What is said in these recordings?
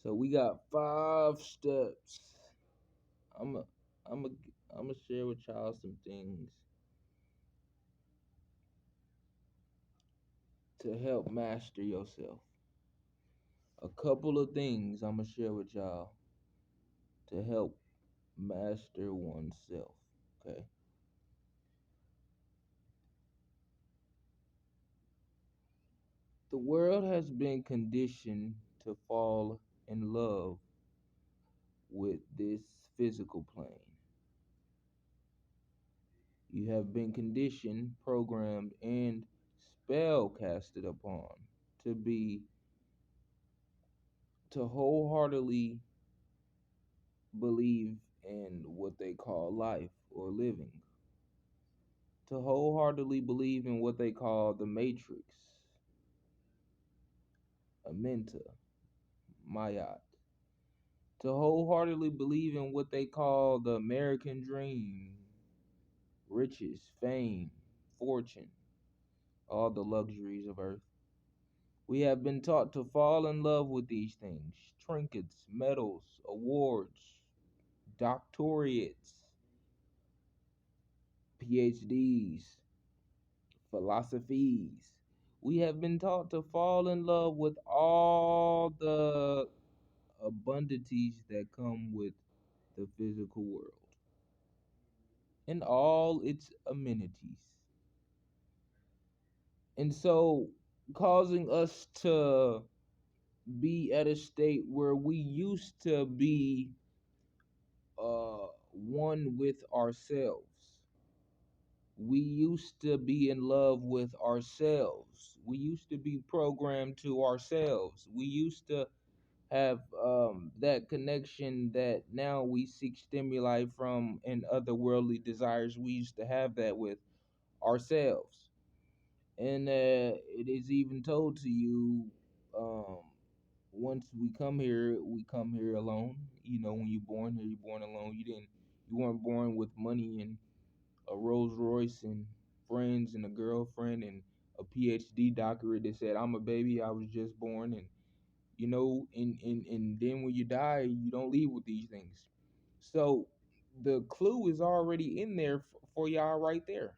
So we got 5 steps. I'm a, I'm a, I'm gonna share with y'all some things to help master yourself. A couple of things I'm gonna share with y'all to help master oneself. Okay. The world has been conditioned to fall in love with this physical plane. You have been conditioned, programmed, and spell casted upon to be to wholeheartedly believe in what they call life or living, to wholeheartedly believe in what they call the matrix, Amenta, Mayat, to wholeheartedly believe in what they call the American dream, riches, fame, fortune, all the luxuries of earth. We have been taught to fall in love with these things: trinkets, medals, awards, doctorates, PhDs, philosophies. We have been taught to fall in love with all the abundancies that come with the physical world and all its amenities. And so, causing us to be at a state where we used to be one with ourselves. We used to be in love with ourselves. We used to be programmed to ourselves. We used to have that connection that now we seek stimuli from and other worldly desires. We used to have that with ourselves. And it is even told to you, um, once we come here alone. You know, when you're born here, you're born alone. You weren't born with money and a Rolls Royce and friends and a girlfriend and a PhD doctorate that said I'm a baby, I was just born. And and then when you die, you don't leave with these things. So the clue is already in there for y'all right there.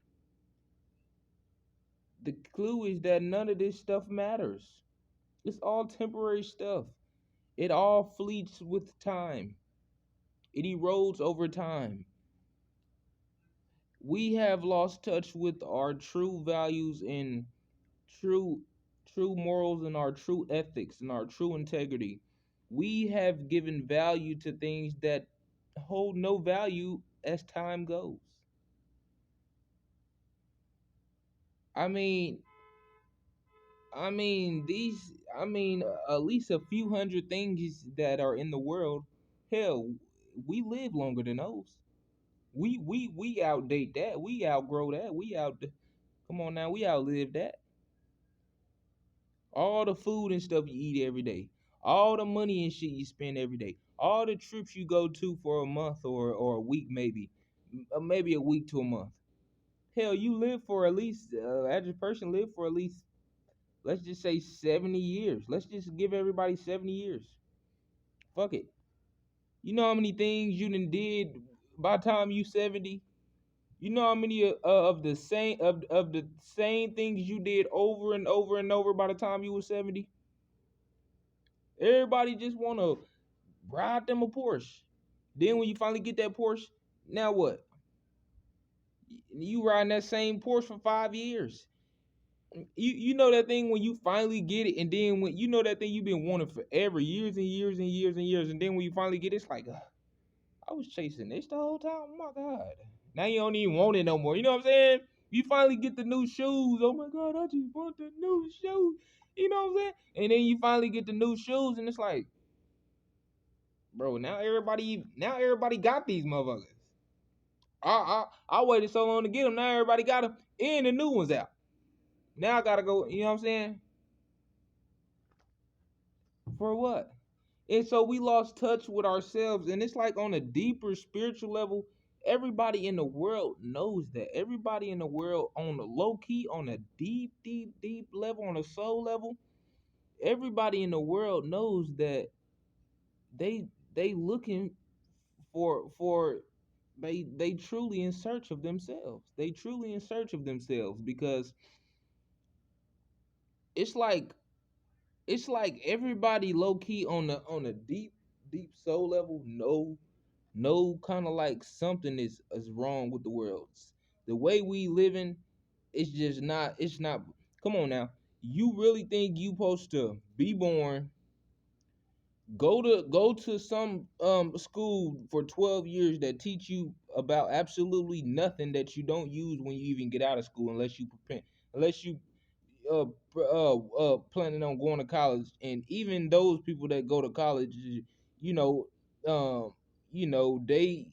The clue is that none of this stuff matters. It's all temporary stuff. It all fleets with time. It erodes over time. We have lost touch with our true values and true true morals and our true ethics and our true integrity. We have given value to things that hold no value as time goes. I mean, at least a few hundred things that are in the world. Hell, we live longer than those. We outdate that. We outgrow that. Come on now, we outlive that. All the food and stuff you eat every day, all the money and shit you spend every day, all the trips you go to for a month or a week, maybe a week to a month. Hell, you live for at least average person live for at least, let's just say, 70 years. Let's just give everybody 70 years. Fuck it. You know how many things you done did by the time you 70? You know how many of the same things you did over and over and over by the time you were 70? Everybody just want to ride them a Porsche. Then when you finally get that Porsche, now what? You riding that same Porsche for 5 years. You know that thing when you finally get it, and then when you know that thing you've been wanting forever, years and years and years and years, and then when you finally get it, it's like, I was chasing this the whole time. Oh my god! Now you don't even want it no more. You know what I'm saying? You finally get the new shoes. Oh my god! I just want the new shoes. You know what I'm saying? And then you finally get the new shoes, and it's like, bro, now everybody got these motherfuckers. I waited so long to get them. Now everybody got them, and the new ones out. Now I gotta go. You know what I'm saying? For what? And so we lost touch with ourselves, and it's like on a deeper spiritual level. Everybody in the world knows that. Everybody in the world, on the low key, on a deep, deep, deep level, on a soul level, everybody in the world knows that they they looking for they truly in search of themselves. They truly in search of themselves because it's like it's like everybody low key on a deep soul level no kind of like something is wrong with the world. The way we living, it's not. Come on now, you really think you supposed to be born, go to some school for 12 years that teach you about absolutely nothing that you don't use when you even get out of school unless you prepare, unless you planning on going to college. And even those people that go to college, you know, um they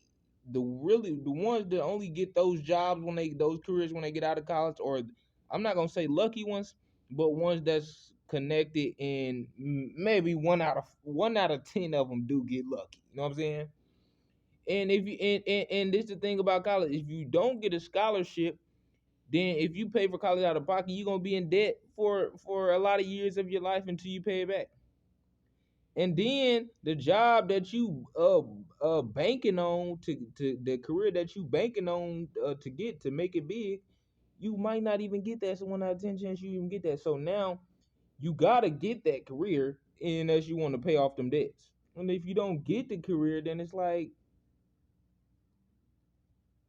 the ones that only get those jobs when they those careers when they get out of college, or I'm not gonna say lucky ones, but ones that's connected, and maybe one out of 10 of them do get lucky, you know what I'm saying? And if you and this is the thing about college, if you don't get a scholarship, then if you pay for college out of pocket, you're gonna be in debt for a lot of years of your life until you pay it back. And then the job that you banking on to the career that you banking on to get to make it big, you might not even get that. So 1 out of 10 chance you even get that. So now you gotta get that career unless you want to pay off them debts. And if you don't get the career, then it's like,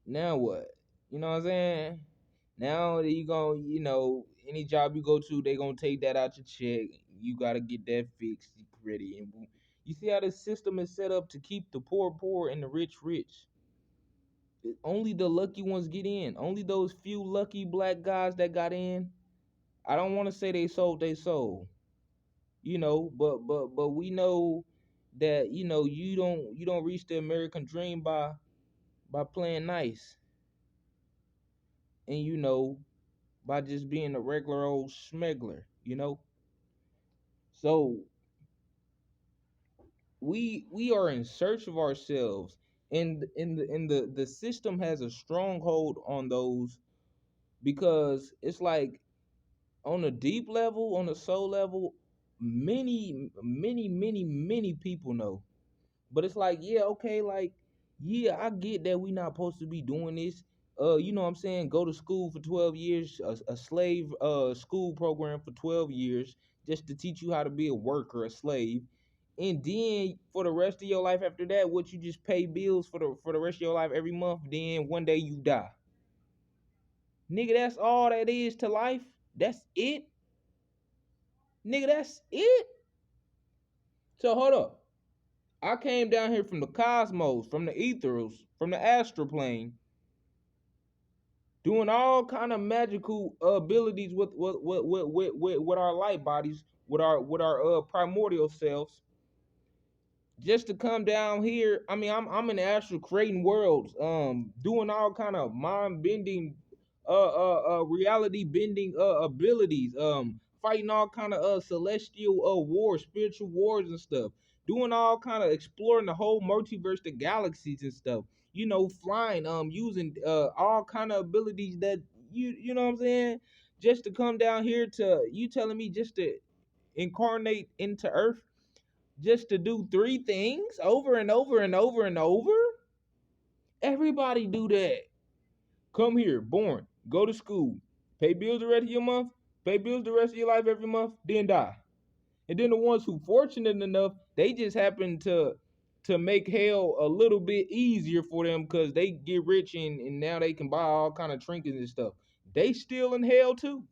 now what? You know what I'm saying? Now you gonna, any job you go to, they gonna take that out your check. You gotta get that fixed, ready. And you see how the system is set up to keep the poor poor and the rich rich. Only the lucky ones get in. Only those few lucky black guys that got in. I don't want to say they sold they soul, but we know that you don't reach the American dream by playing nice, and by just being a regular old smuggler. So we are in search of ourselves, and the system has a stronghold on those, because it's like on a deep level, on a soul level, many people know. But it's like, yeah, okay, like, yeah, I get that we not supposed to be doing this. You know what I'm saying? Go to school for 12 years, a slave school program for 12 years just to teach you how to be a worker, a slave. And then for the rest of your life after that, what, you just pay bills for the rest of your life every month, then one day you die. Nigga, that's all that is to life. That's it. Nigga, that's it. So hold up. I came down here from the cosmos, from the ethers, from the astral plane, doing all kind of magical abilities with our light bodies, with our primordial selves, just to come down here. I mean, I'm in the astral creating worlds, doing all kind of mind bending, reality bending abilities, fighting all kind of celestial wars, spiritual wars and stuff, doing all kind of exploring the whole multiverse, the galaxies and stuff. Flying, using all kind of abilities that you know what I'm saying, just to come down here to you telling me just to incarnate into Earth just to do three things over and over and over and over? Everybody do that. Come here, born, go to school, pay bills the rest of your month, pay bills the rest of your life every month, then die. And then the ones who fortunate enough, they just happen to make hell a little bit easier for them because they get rich and now they can buy all kind of trinkets and stuff. They still in hell too.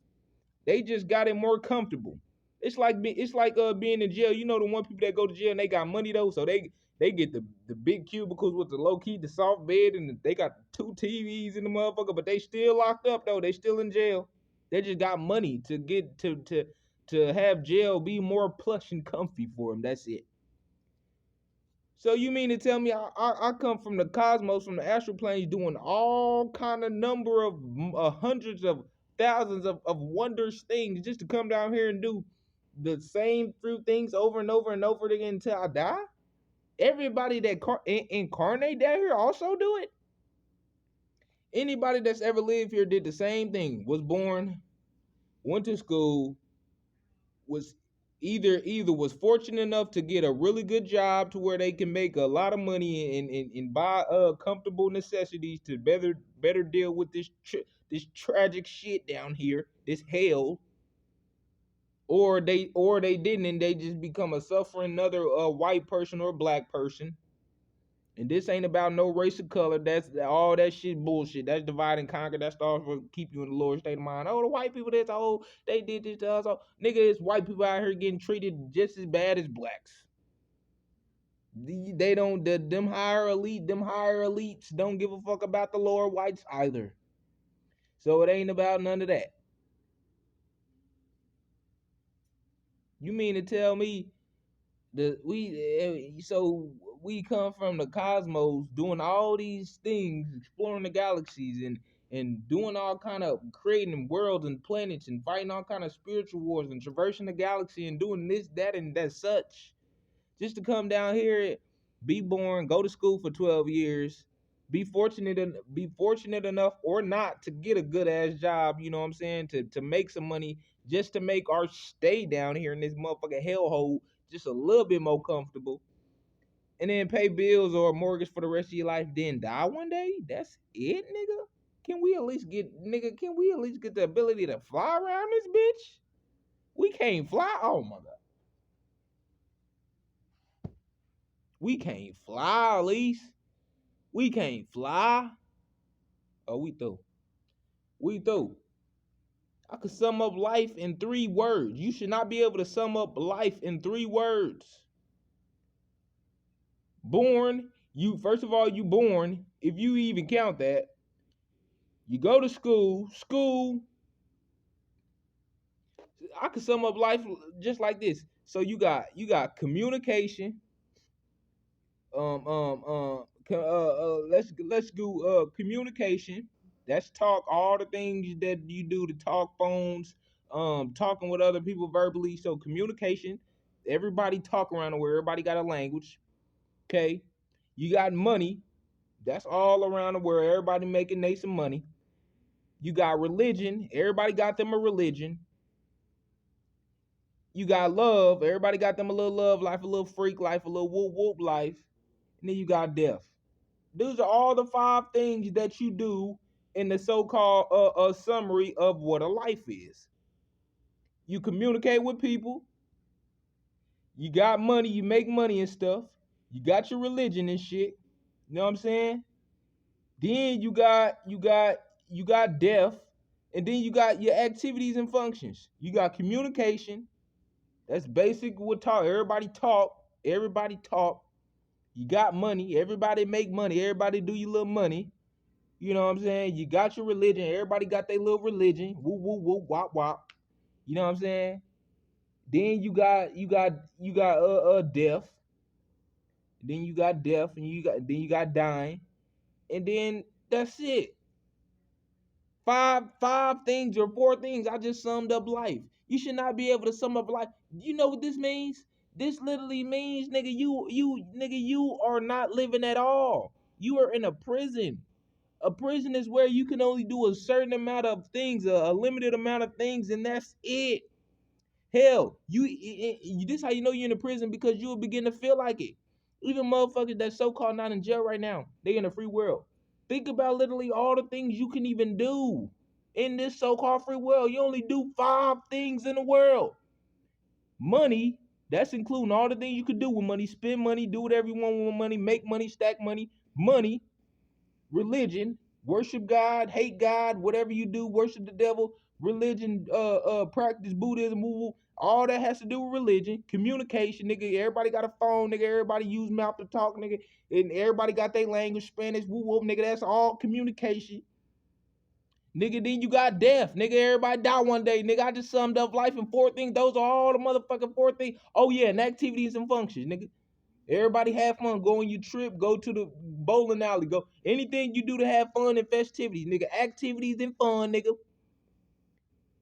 They just got it more comfortable. It's like being in jail. You know, the one people that go to jail and they got money though, so they get the big cubicles with the low key, the soft bed, and they got 2 TVs in the motherfucker, but they still locked up though. They still in jail. They just got money to get to have jail be more plush and comfy for them. That's it. So you mean to tell me I come from the cosmos, from the astral planes, doing all kind of number of hundreds of thousands of wondrous things just to come down here and do the same few things over and over and over again until I die? Everybody that incarnate down here also do it. Anybody that's ever lived here did the same thing. Was born, went to school, was either was fortunate enough to get a really good job to where they can make a lot of money and buy comfortable necessities to better deal with this tragic shit down here, this hell, or they didn't, and they just become a suffering another white person or black person. And this ain't about no race or color. That's all that shit bullshit. That's divide and conquer. That's all for keep you in the lower state of mind. Oh, the white people that's oh they did this to us. Oh, nigga, it's white people out here getting treated just as bad as blacks. They don't them higher elites don't give a fuck about the lower whites either. So it ain't about none of that. You mean to tell me so we come from the cosmos doing all these things, exploring the galaxies and doing all kind of creating worlds and planets and fighting all kind of spiritual wars and traversing the galaxy and doing this, that, and that such, just to come down here, be born, go to school for 12 years, be fortunate enough or not to get a good ass job, you know what I'm saying, to make some money, just to make our stay down here in this motherfucking hellhole just a little bit more comfortable, and then pay bills or a mortgage for the rest of your life, then die one day. That's it, nigga. Can we at least get the ability to fly around this bitch? We can't fly. Oh my god. We can't fly, at least. We can't fly. Oh, we through. We through. I could sum up life in 3 words. You should not be able to sum up life in 3 words. Born, you first of all, you born, if you even count that. You go to school. I could sum up life just like this. So you got communication. Let's go communication. That's talk all the things that you do to talk phones, talking with other people verbally. So communication. Everybody talk around the world. Everybody got a language. Okay. You got money. That's all around the world. Everybody making they some money. You got religion. Everybody got them a religion. You got love. Everybody got them a little love life, a little freak life, a little whoop whoop life. And then you got death. Those are all the 5 things that you do in the so-called summary of what a life is. You communicate with people. You got money. You make money and stuff. You got your religion and shit. You know what I'm saying? Then you got death, and then you got your activities and functions. You got communication. That's basic with talk. Everybody talk. Everybody talk. You got money. Everybody make money. Everybody do your little money. You know what I'm saying? You got your religion. Everybody got their little religion. Woo woo woo wop wop. You know what I'm saying? Then you got death. Then you got death, and you got dying, and then that's it. Five things or 4 things. I just summed up life. You should not be able to sum up life. You know what this means? This literally means, nigga, you are not living at all. You are in a prison. A prison is where you can only do a certain amount of things, a limited amount of things, and that's it. Hell, this how you know you're in a prison, because you will begin to feel like it. Even motherfuckers that so-called not in jail right now, they in a free world. Think about literally all the things you can even do in this so-called free world. You only do 5 things in the world. Money, that's including all the things you could do with money. Spend money, do whatever you want with money, make money, stack money. Money, religion, worship God, hate God, whatever you do, worship the devil, religion, practice Buddhism, woo-woo. All that has to do with religion, communication, nigga. Everybody got a phone, nigga. Everybody use mouth to talk, nigga. And everybody got their language, Spanish, woo-woo, nigga. That's all communication. Nigga, then you got death. Nigga, everybody die one day. Nigga, I just summed up life in 4 things. Those are all the motherfucking 4 things. Oh, yeah, and activities and functions, nigga. Everybody have fun. Go on your trip. Go to the bowling alley. Go anything you do to have fun and festivities, nigga. Activities and fun, nigga.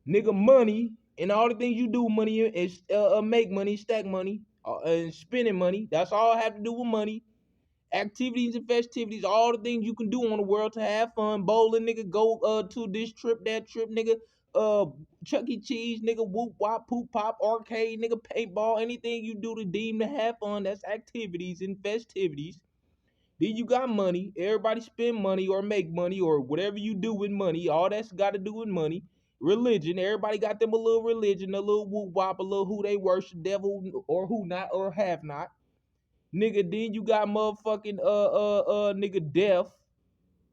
Nigga, money and all the things you do, money is make money, stack money, and spending money. That's all I have to do with money. Activities and festivities, all the things you can do on the world to have fun. Bowling, nigga. Go to this trip, that trip, nigga. Chuck E. Cheese, nigga, whoop wop, poop pop, arcade, nigga, paintball, anything you do to deem to have fun, that's activities and festivities. Then you got money. Everybody spend money or make money or whatever you do with money. All that's got to do with money. Religion. Everybody got them a little religion, a little whoop wop, a little who they worship, devil or who not or have not. Nigga, then you got motherfucking nigga death.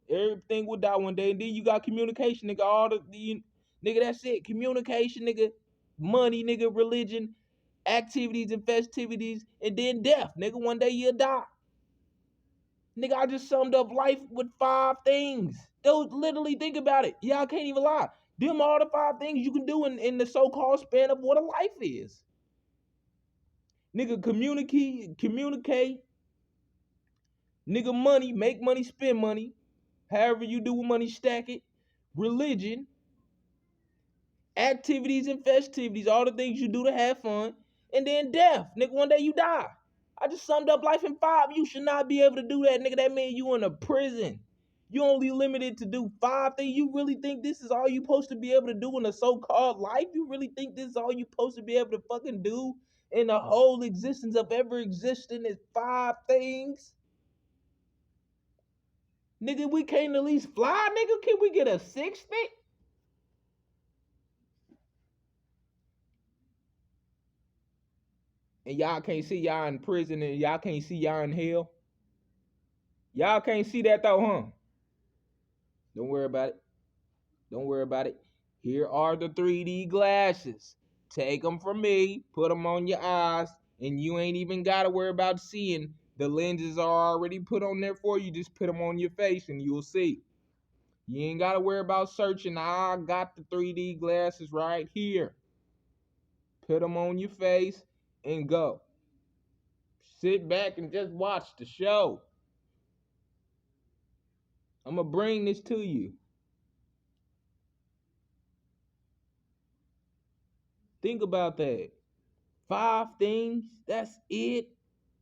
Everything will die one day. And then you got communication, nigga. Nigga, that's it. Communication, nigga. Money, nigga. Religion, activities and festivities, and then death, nigga. One day you'll die. Nigga, I just summed up life with 5 things. Those, literally, think about it. Y'all can't even lie. Them all the 5 things you can do in the so-called span of what a life is. Nigga, communicate. Nigga, money, make money, spend money. However you do with money, stack it. Religion, activities and festivities, all the things you do to have fun. And then death. Nigga, one day you die. I just summed up life in 5. You should not be able to do that, nigga. That means you in a prison. You only limited to do 5 things. You really think this is all you supposed to be able to do in a so-called life? You really think this is all you supposed to be able to fucking do in the whole existence of ever existing is 5 things? Nigga, we can't at least fly, nigga. Can we get a 6th thing? And y'all can't see y'all in prison and y'all can't see y'all in hell? Y'all can't see that though, huh? Don't worry about it. Don't worry about it. Here are the 3D glasses. Take them from me, put them on your eyes, and you ain't even got to worry about seeing. The lenses are already put on there for you. Just put them on your face and you'll see. You ain't got to worry about searching. I got the 3D glasses right here. Put them on your face and go. Sit back and just watch the show. I'm going to bring this to you. Think about that. 5 things, that's it.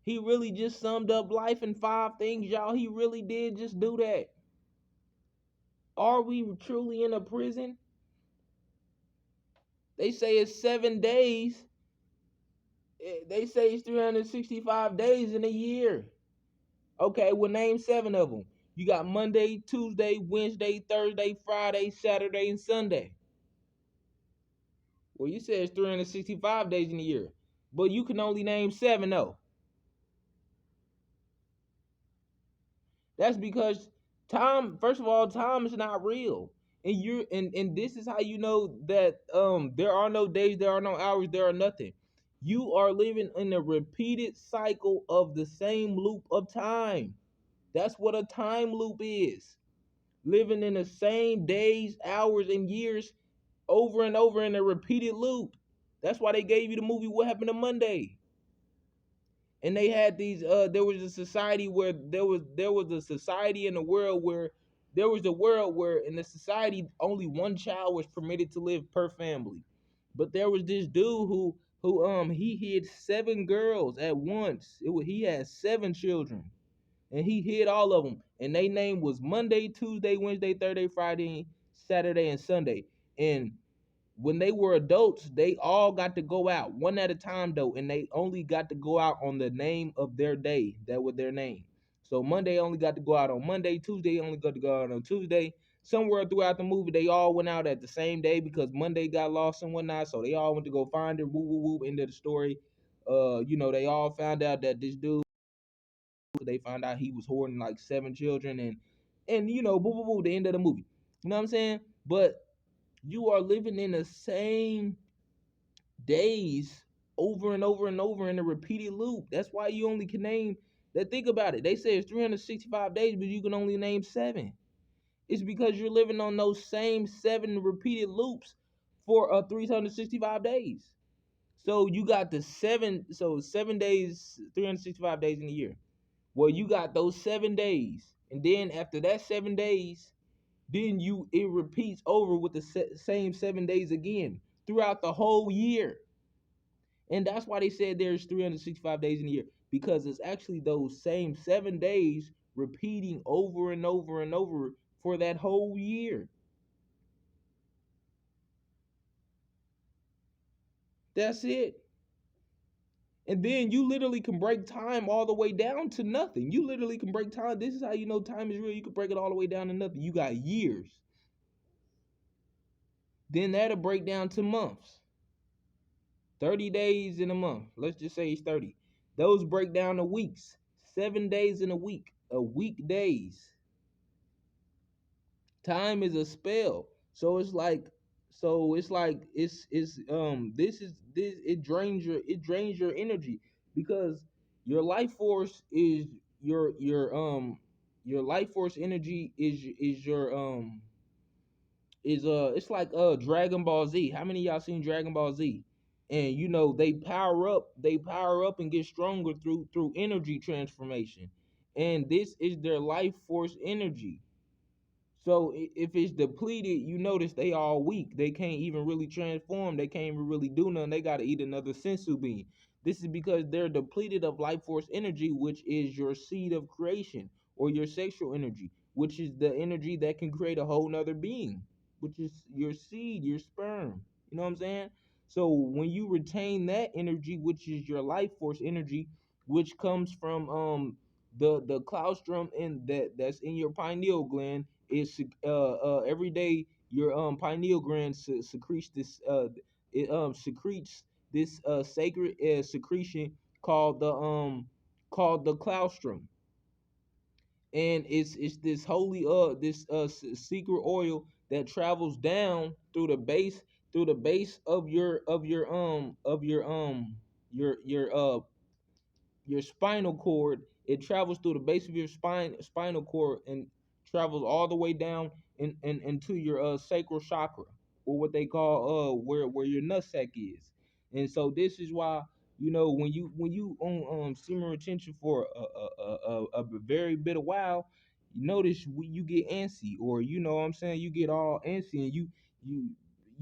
He really just summed up life in 5 things, y'all. He really did just do that. Are we truly in a prison? They say it's 7 days. They say it's 365 days in a year. Okay, well, name 7 of them. You got Monday, Tuesday, Wednesday, Thursday, Friday, Saturday, and Sunday. Well, you said it's 365 days in a year. But you can only name 7, though. That's because time, first of all, time is not real. And this is how you know that there are no days, there are no hours, there are nothing. You are living in a repeated cycle of the same loop of time. That's what a time loop is. Living in the same days, hours, and years over and over in a repeated loop. That's why they gave you the movie What Happened to Monday. And they had these there was a society where there was a society in the world where there was a world where in the society only one child was permitted to live per family. But there was this dude who he hid 7 girls at once. He had 7 children. And he hid all of them. And their name was Monday, Tuesday, Wednesday, Thursday, Friday, Saturday, and Sunday. And when they were adults, they all got to go out one at a time though, and they only got to go out on the name of their day. That was their name. So Monday only got to go out on Monday, Tuesday only got to go out on Tuesday. Somewhere throughout the movie, they all went out at the same day because Monday got lost and whatnot. So they all went to go find it. Woo woo woo. End of the story. They all found out that this dude. They found out he was hoarding like 7 children, and boo boo boo. The end of the movie. You know what I'm saying? But you are living in the same days over and over and over in a repeated loop. That's why you only can name that. Think about it. They say it's 365 days, but you can only name 7. It's because you're living on those same 7 repeated loops for 365 days. So you got the 7 days, 365 days in a year. Well, you got those 7 days, and then after that 7 days, then it repeats over with the same 7 days again throughout the whole year. And that's why they said there's 365 days in a year, because it's actually those same 7 days repeating over and over and over for that whole year. That's it. And then you literally can break time all the way down to nothing. You literally can break time. This is how you know time is real. You can break it all the way down to nothing. You got years. Then that'll break down to months. 30 days in a month. Let's just say it's 30. Those break down to weeks. 7 days in a week. A week days. Time is a spell. So it's like this it drains your energy because your life force is your life force energy is your is it's like Dragon Ball Z. How many of y'all seen Dragon Ball Z? And you know they power up and get stronger through energy transformation. And this is their life force energy. So if it's depleted, you notice they all weak. They can't even really transform. They can't even really do nothing. They gotta eat another sensu bean. This is because they're depleted of life force energy, which is your seed of creation, or your sexual energy, which is the energy that can create a whole nother being, which is your seed, your sperm. You know what I'm saying? So when you retain that energy, which is your life force energy, which comes from the claustrum in that's in your pineal gland, is every day your pineal gland secretes this it secretes this sacred secretion called the claustrum. And it's this holy this secret oil that travels down through the base of your spinal cord. It travels through the base of your spinal cord, and travels all the way down into your sacral chakra, or what they call where your nutsack is. And so this is why, when you on semen retention for a very bit of while, you notice you get antsy, or you know what I'm saying, you get all antsy, and you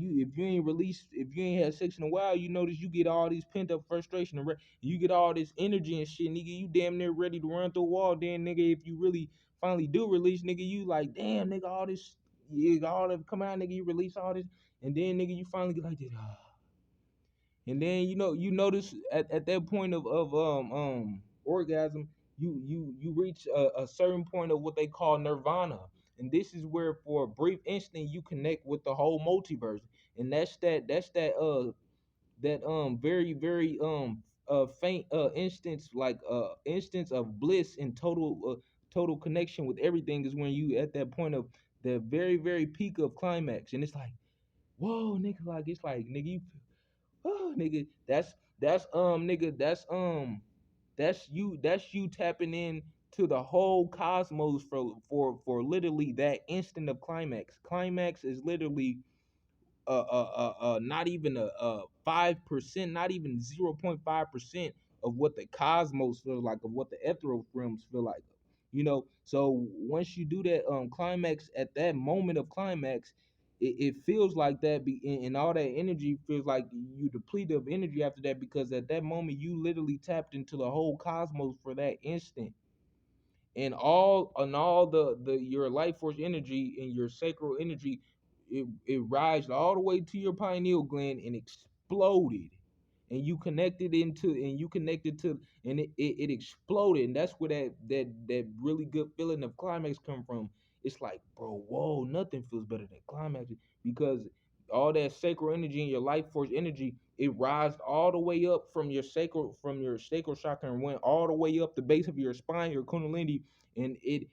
if you ain't released, if you ain't had sex in a while, you notice you get all these pent up frustration, and you get all this energy and shit, nigga. You damn near ready to run through a wall. Then, nigga, if you really finally do release, nigga, you like, damn, nigga, all this, you all that come out, nigga, you release all this, and then, nigga, you finally get like this, and then you notice at that point of orgasm, you reach a certain point of what they call nirvana. And this is where for a brief instant you connect with the whole multiverse. And that's that very very faint instance of bliss and total connection with everything, is when you at that point of the very very peak of climax. And it's like, whoa, nigga, like it's like, nigga, you, oh, nigga, that's you tapping in to the whole cosmos for literally that instant of climax. Climax is literally not even a 5%, not even 0.5% of what the cosmos feels like, of what the ethereal realms feel like. So once you do that climax, at that moment of climax, it feels like that, and all that energy feels like you depleted of energy after that, because at that moment you literally tapped into the whole cosmos for that instant. And all the your life force energy and your sacral energy, it rised all the way to your pineal gland and exploded. And you connected to and it exploded. And that's where that really good feeling of climax come from. It's like, bro, whoa, nothing feels better than climax, because all that sacral energy and your life force energy, it rised all the way up from your sacral chakra, and went all the way up the base of your spine, your kundalini. And it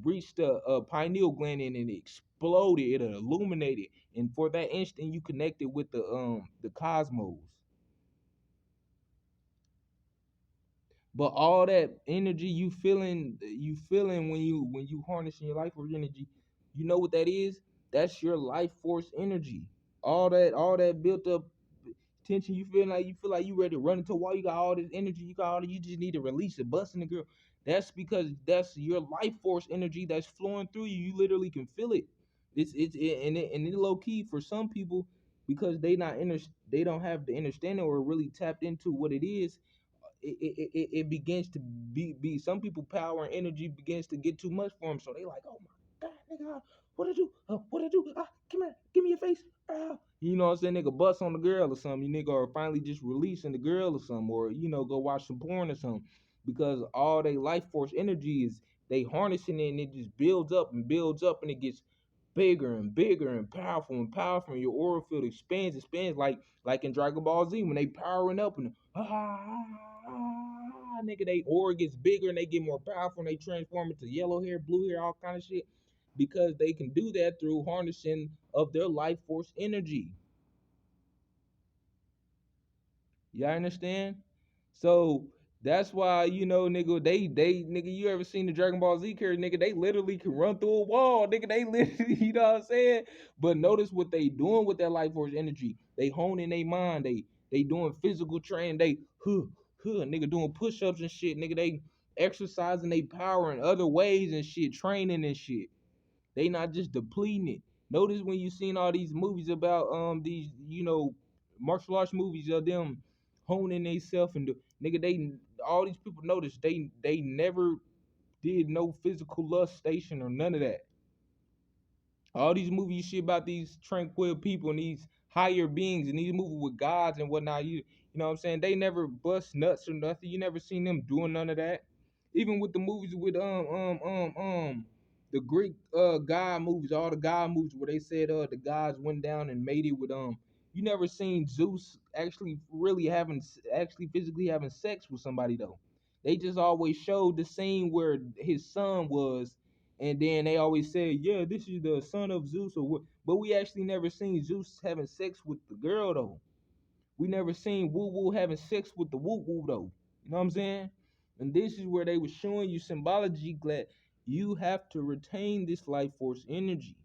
reached a pineal gland, and it exploded, it illuminated. And for that instant you connected with the cosmos. But all that energy you feeling when you harnessing your life force energy, you know what that is? That's your life force energy. All that built up tension, you feel like you ready to run into a wall. You got all this energy, you just need to release it, busting the girl. That's because that's your life force energy that's flowing through you. You literally can feel it. And it low key for some people, because they don't have the understanding or really tapped into what it is. It begins to be some people, power and energy begins to get too much for them. So they like, oh my god, nigga, what to do? What to do? Come here, give me your face. You know what I'm saying? Nigga bust on the girl or something. You nigga are finally just releasing the girl or something, or go watch some porn or something. Because all they life force energy is they harnessing it, and it just builds up and it gets bigger and bigger and powerful, and your aura field expands like in Dragon Ball Z when they powering up and nigga, they aura gets bigger and they get more powerful and they transform into yellow hair, blue hair, all kind of shit. Because they can do that through harnessing of their life force energy. Y'all understand? So that's why, nigga, they nigga, you ever seen the Dragon Ball Z character, nigga, they literally can run through a wall, nigga. They literally, you know what I'm saying? But notice what they doing with that life force energy. They honing their mind, they doing physical training, they nigga doing push-ups and shit, nigga, they exercising their power in other ways and shit, training and shit. They not just depleting it. Notice when you seen all these movies about these martial arts movies of them honing themselves and nigga, they all these people notice they never did no physical lust station or none of that. All these movies shit about these tranquil people and these higher beings and these movies with gods and whatnot. You know what I'm saying? They never bust nuts or nothing. You never seen them doing none of that. Even with the movies with the Greek god movies, all the god movies where they said the gods went down and made it with you never seen Zeus actually really actually physically having sex with somebody though. They just always showed the scene where his son was, and then they always say, yeah, this is the son of Zeus or what. But we actually never seen Zeus having sex with the girl though. We never seen Woo Woo having sex with the Woo Woo though. You know what I'm saying? And this is where they were showing you symbology that you have to retain this life force energy.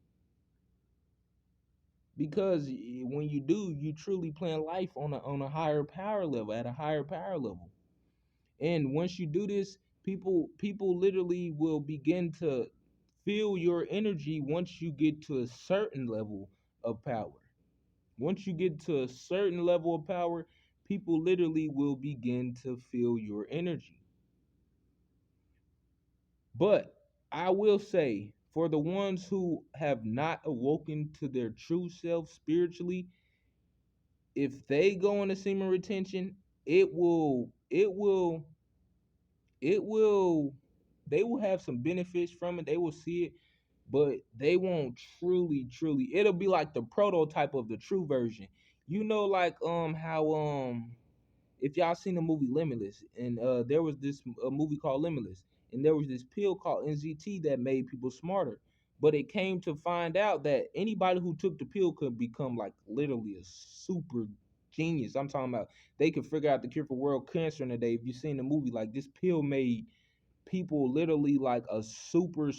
Because when you do, you truly plan life on a higher power level, at a higher power level. And once you do this, people literally will begin to feel your energy once you get to a certain level of power. Once you get to a certain level of power, people literally will begin to feel your energy. But I will say, for the ones who have not awoken to their true self spiritually, if they go into semen retention, it will they will have some benefits from it. They will see it, but they won't truly. It'll be like the prototype of the true version. Like how if y'all seen the movie Limitless, and there was this a movie called Limitless, and there was this pill called NZT that made people smarter. But it came to find out that anybody who took the pill could become like literally a super genius. I'm talking about they could figure out the cure for world cancer in a day. If you seen the movie, like this pill made people literally like a super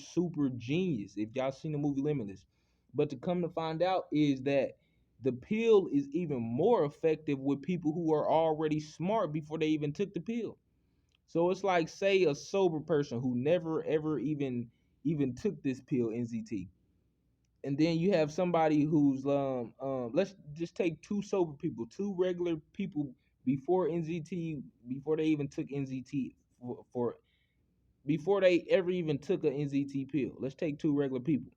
genius. If y'all seen the movie Limitless, but to come to find out is that the pill is even more effective with people who are already smart before they even took the pill. So it's like, say, a sober person who never ever even took this pill NZT, and then you have somebody who's let's just take two sober people, two regular people before NZT, before they even took NZT for before they ever even took an NZT pill. Let's take two regular people.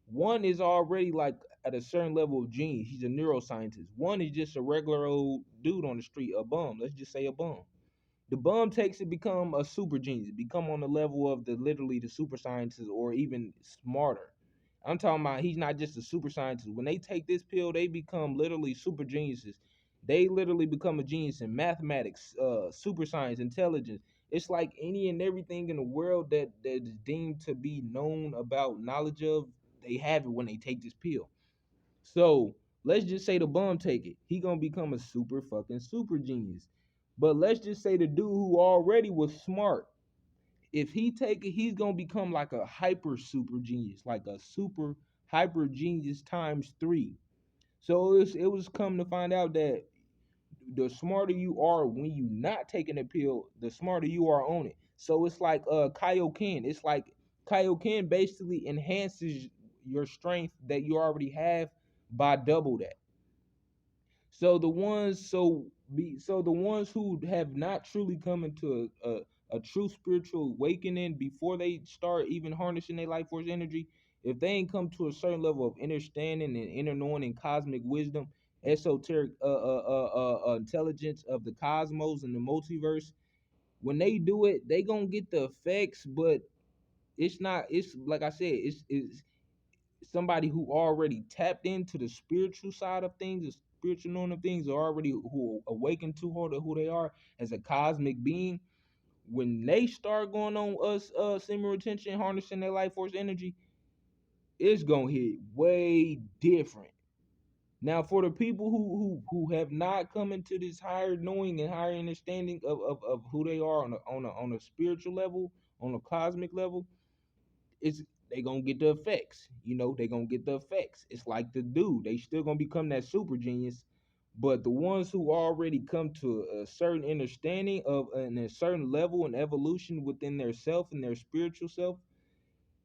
One is already like at a certain level of genius. He's a neuroscientist. One is just a regular old dude on the street, a bum. Let's just say a bum. The bum takes it, become a super genius, become on the level of the literally the super scientists or even smarter. I'm talking about he's not just a super scientist. When they take this pill, they become literally super geniuses. They literally become a genius in mathematics, super science, intelligence. It's like any and everything in the world that is deemed to be known about knowledge of, they have it when they take this pill. So let's just say the bum take it. He gonna become a super fucking super genius. But let's just say the dude who already was smart, if he take it, he's gonna become like a hyper super genius, like a super hyper genius times three. So it was come to find out that the smarter you are when you not taking a pill, the smarter you are on it. So it's like Kaioken. It's like Kaioken basically enhances your strength that you already have by double that. So the ones who have not truly come into a true spiritual awakening before they start even harnessing their life force energy, if they ain't come to a certain level of understanding and inner knowing and cosmic wisdom, esoteric intelligence of the cosmos and the multiverse, when they do it, they gonna get the effects, but it's not. It's like I said, it's somebody who already tapped into the spiritual side of things, the spiritual knowing of things, or already who awakened to who they are as a cosmic being. When they start going on us similar retention, harnessing their life force energy, it's gonna hit way different. Now, for the people who have not come into this higher knowing and higher understanding of who they are on a spiritual level, on a cosmic level, it's they gonna get the effects. You know, they gonna get the effects. It's like the dude. They still gonna become that super genius. But the ones who already come to a certain understanding of and a certain level and evolution within their self and their spiritual self,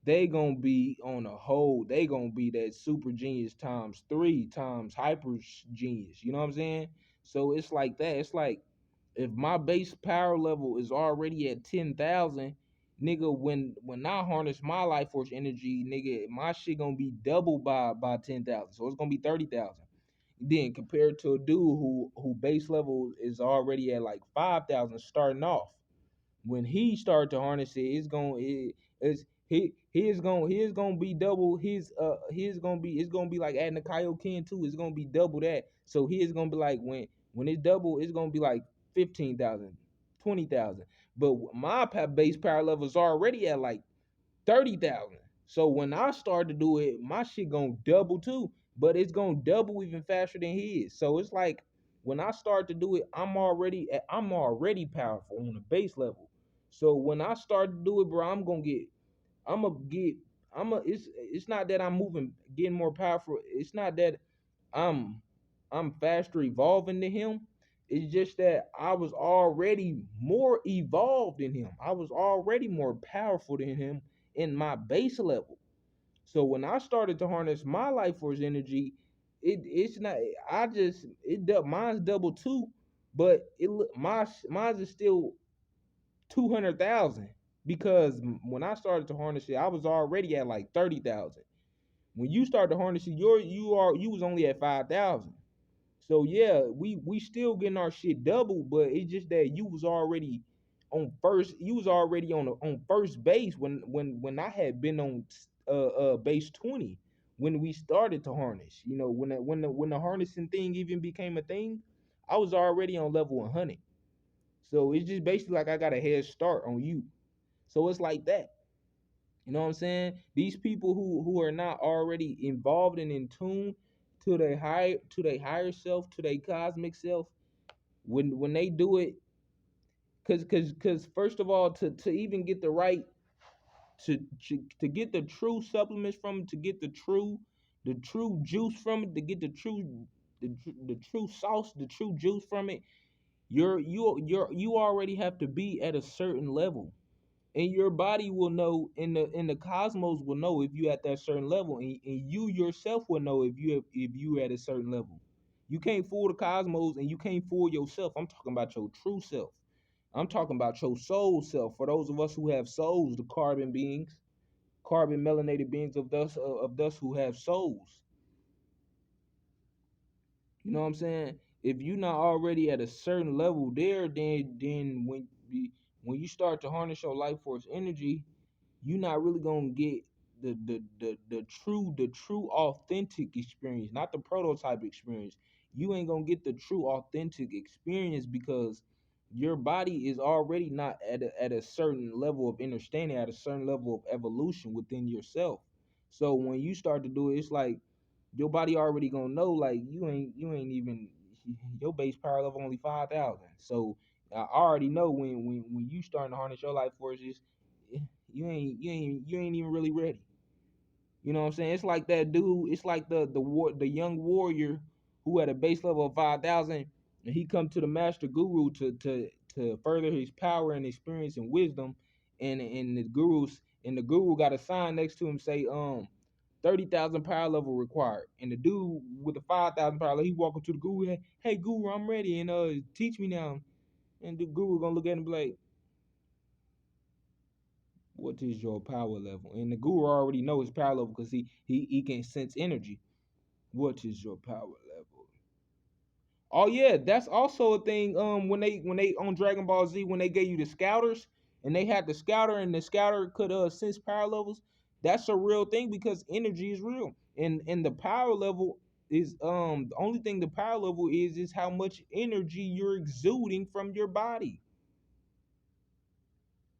they gonna be on a whole. They gonna be that super genius times three times hyper genius. You know what I'm saying? So it's like that. It's like if my base power level is already at 10,000, nigga, when I harness my life force energy, nigga, my shit gonna be double by 10,000. So it's gonna be 30,000. Then compared to a dude who base level is already at like 5,000 starting off, when he start to harness it, it's he is gonna be double his gonna be it's gonna be like adding a Kaioken too. It's gonna be double that. So he is gonna be like when it's double, it's gonna be like 15,000, 20,000. But my base power level is already at like 30,000. So when I start to do it, my shit gonna double too, but it's gonna double even faster than his. So it's like when I start to do it, I'm already powerful on the base level. So when I start to do it, bro, I'm gonna get it's not that I'm moving getting more powerful. It's not that I'm I'm faster evolving than him. It's just that I was already more evolved than him. I was already more powerful than him in my base level. So when I started to harness my life force energy, it's not I just mine's double two, but mine's is still 200,000 because when I started to harness it, I was already at like 30,000. When you start to harness it, you was only at 5,000. So yeah, we still getting our shit double, but it's just that you was already on first. You was already on first base when I had been on base 20 when we started to harness. You know when the harnessing thing even became a thing, I was already on level 100. So it's just basically like I got a head start on you. So it's like that. You know what I'm saying? These people who are not already involved and in tune to their higher self, to their cosmic self, when they do it, cause first of all, to even get the right to get the true supplements from it, to get the true juice from it, to get the true sauce, the true juice from it, you already have to be at a certain level, and your body will know, and the cosmos will know if you at that certain level, and you yourself will know if you at a certain level. You can't fool the cosmos and you can't fool yourself. I'm talking about your true self. I'm talking about your soul self. For those of us who have souls, the carbon beings, carbon melanated beings of thus who have souls. You know what I'm saying? If you're not already at a certain level there, then when you start to harness your life force energy, you're not really gonna get the true authentic experience, not the prototype experience. You ain't gonna get the true authentic experience because your body is already not at a certain level of understanding, at a certain level of evolution within yourself. So when you start to do it, it's like your body already gonna know like you ain't even your base power level only 5,000. So I already know when you starting to harness your life forces, you ain't even really ready. You know what I'm saying? It's like that dude. It's like the young warrior who had a base level of 5,000, and he come to the master guru to further his power and experience and wisdom, and the guru got a sign next to him say 30,000 power level required. And the dude with the 5,000 power level, he walk up to the guru, hey guru, I'm ready, and teach me now. And the guru gonna look at him and be like, what is your power level? And the guru already knows his power level because he can sense energy. What is your power level? Oh yeah, that's also a thing. When they on Dragon Ball Z, when they gave you the scouters and they had the scouter and the scouter could sense power levels, that's a real thing because energy is real. And the power level is the only thing the power level is how much energy you're exuding from your body.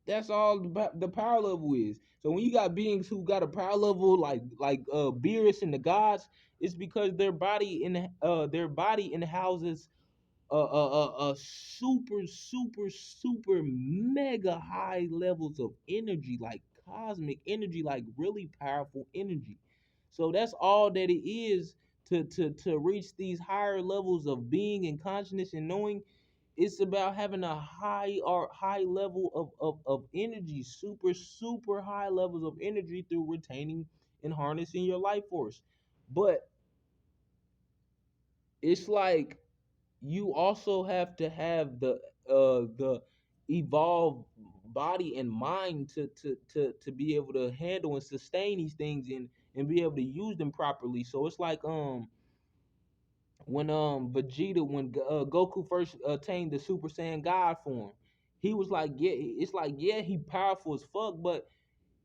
That's all the power level is. So when you got beings who got a power level like Beerus and the gods, it's because their body in houses super super mega high levels of energy, like cosmic energy, like really powerful energy. So that's all that it is to reach these higher levels of being and consciousness and knowing. It's about having a high level of energy, super super high levels of energy through retaining and harnessing your life force. But it's like you also have to have the evolved body and mind to be able to handle and sustain these things and be able to use them properly. So it's like when Vegeta when Goku first attained the Super Saiyan God form, he was like, yeah, it's like, yeah, he powerful as fuck, but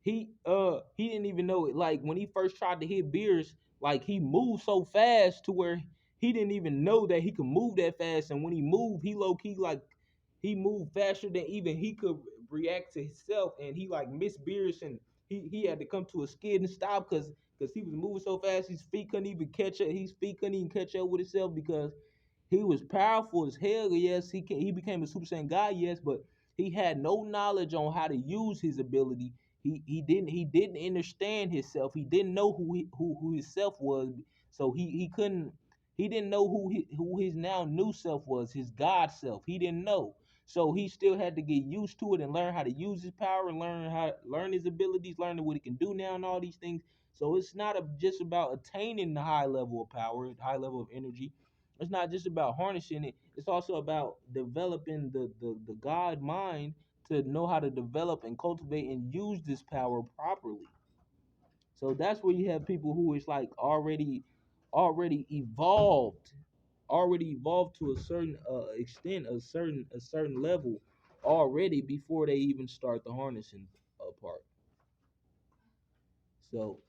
he didn't even know it. Like when he first tried to hit Beerus, like he moved so fast to where he didn't even know that he could move that fast. And when he moved, he low key like he moved faster than even he could react to himself. And he like missed Beerus, and he had to come to a skid and stop because he was moving so fast his feet couldn't even catch up. His feet couldn't even catch up with himself because he was powerful as hell. Yes, he became a Super Saiyan God. Yes, but he had no knowledge on how to use his ability. He didn't understand himself. He didn't know who his self was. So he couldn't he didn't know who his now new self was, his God self. He didn't know. So he still had to get used to it and learn how to use his power and learn his abilities, learn what he can do now and all these things. So it's not just about attaining the high level of power, high level of energy. It's not just about harnessing it. It's also about developing the God mind to know how to develop and cultivate and use this power properly. So that's where you have people who is like already evolved, already evolved to a certain extent, a certain level already before they even start the harnessing part. So